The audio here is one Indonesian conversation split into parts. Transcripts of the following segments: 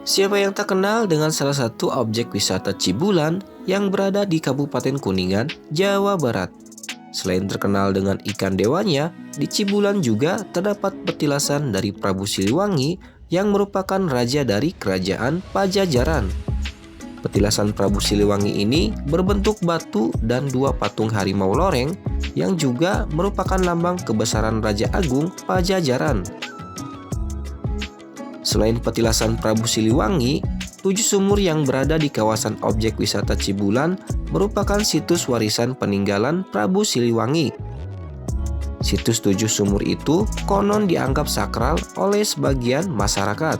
Siapa yang tak kenal dengan salah satu objek wisata Cibulan yang berada di Kabupaten Kuningan, Jawa Barat? Selain terkenal dengan ikan dewanya, di Cibulan juga terdapat petilasan dari Prabu Siliwangi yang merupakan raja dari kerajaan Pajajaran. Petilasan Prabu Siliwangi ini berbentuk batu dan dua patung harimau loreng yang juga merupakan lambang kebesaran Raja Agung Pajajaran. Selain petilasan Prabu Siliwangi, 7 sumur yang berada di kawasan objek wisata Cibulan merupakan situs warisan peninggalan Prabu Siliwangi. Situs 7 sumur itu konon dianggap sakral oleh sebagian masyarakat.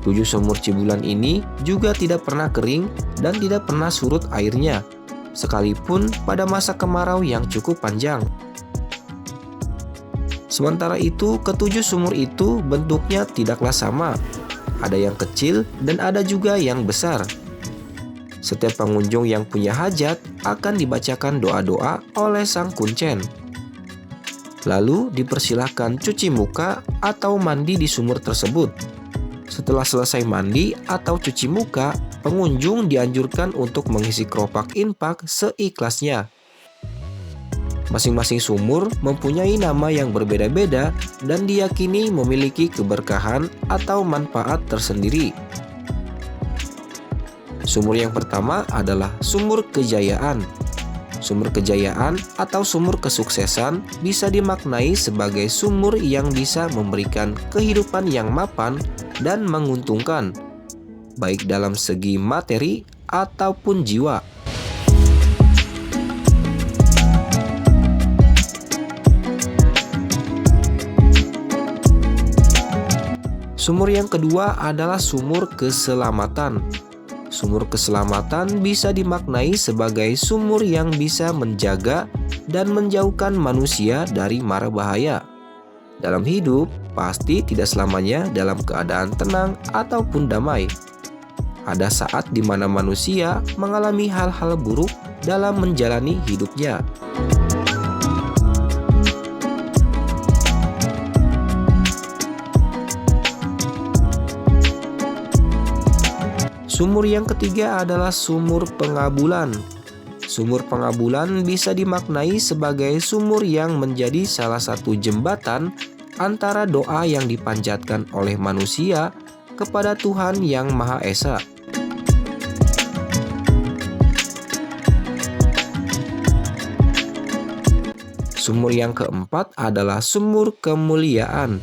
7 sumur Cibulan ini juga tidak pernah kering dan tidak pernah surut airnya, sekalipun pada masa kemarau yang cukup panjang. Sementara itu, ketujuh sumur itu bentuknya tidaklah sama. Ada yang kecil dan ada juga yang besar. Setiap pengunjung yang punya hajat akan dibacakan doa-doa oleh sang kuncen. Lalu dipersilahkan cuci muka atau mandi di sumur tersebut. Setelah selesai mandi atau cuci muka, pengunjung dianjurkan untuk mengisi keropak infak seikhlasnya. Masing-masing sumur mempunyai nama yang berbeda-beda dan diyakini memiliki keberkahan atau manfaat tersendiri. Sumur yang pertama adalah sumur kejayaan. Sumur kejayaan atau sumur kesuksesan bisa dimaknai sebagai sumur yang bisa memberikan kehidupan yang mapan dan menguntungkan, baik dalam segi materi ataupun jiwa. Sumur yang kedua adalah sumur keselamatan. Sumur keselamatan bisa dimaknai sebagai sumur yang bisa menjaga dan menjauhkan manusia dari mara bahaya. Dalam hidup, pasti tidak selamanya dalam keadaan tenang ataupun damai. Ada saat di mana manusia mengalami hal-hal buruk dalam menjalani hidupnya. Sumur yang ketiga adalah sumur pengabulan. Sumur pengabulan bisa dimaknai sebagai sumur yang menjadi salah satu jembatan antara doa yang dipanjatkan oleh manusia kepada Tuhan Yang Maha Esa. Sumur yang keempat adalah sumur kemuliaan.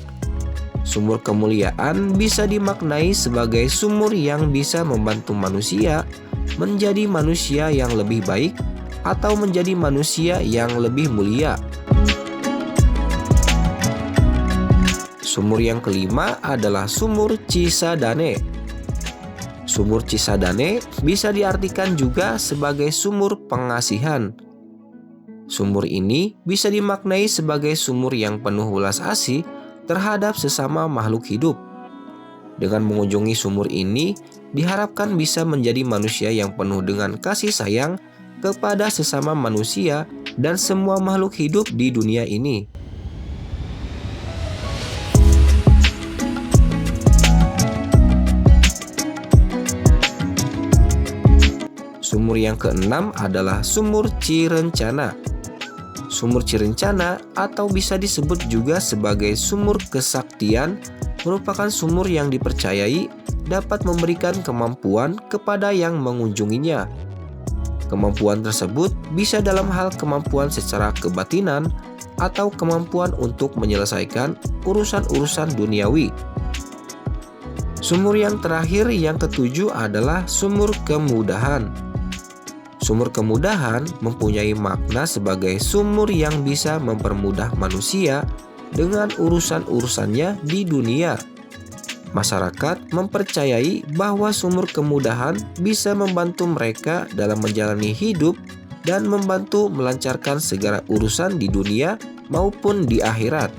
Sumur kemuliaan bisa dimaknai sebagai sumur yang bisa membantu manusia menjadi manusia yang lebih baik atau menjadi manusia yang lebih mulia. Sumur yang kelima adalah sumur Cisadane. Sumur Cisadane bisa diartikan juga sebagai sumur pengasihan. Sumur ini bisa dimaknai sebagai sumur yang penuh welas asih terhadap sesama makhluk hidup. Dengan mengunjungi sumur ini, diharapkan bisa menjadi manusia yang penuh dengan kasih sayang kepada sesama manusia dan semua makhluk hidup di dunia ini. Sumur yang keenam adalah sumur Cirencana. Sumur Cirencana atau bisa disebut juga sebagai sumur kesaktian merupakan sumur yang dipercayai dapat memberikan kemampuan kepada yang mengunjunginya. Kemampuan tersebut bisa dalam hal kemampuan secara kebatinan atau kemampuan untuk menyelesaikan urusan-urusan duniawi. Sumur yang terakhir yang ketujuh adalah sumur kemudahan. Sumur kemudahan mempunyai makna sebagai sumur yang bisa mempermudah manusia dengan urusan-urusannya di dunia. Masyarakat mempercayai bahwa sumur kemudahan bisa membantu mereka dalam menjalani hidup dan membantu melancarkan segala urusan di dunia maupun di akhirat.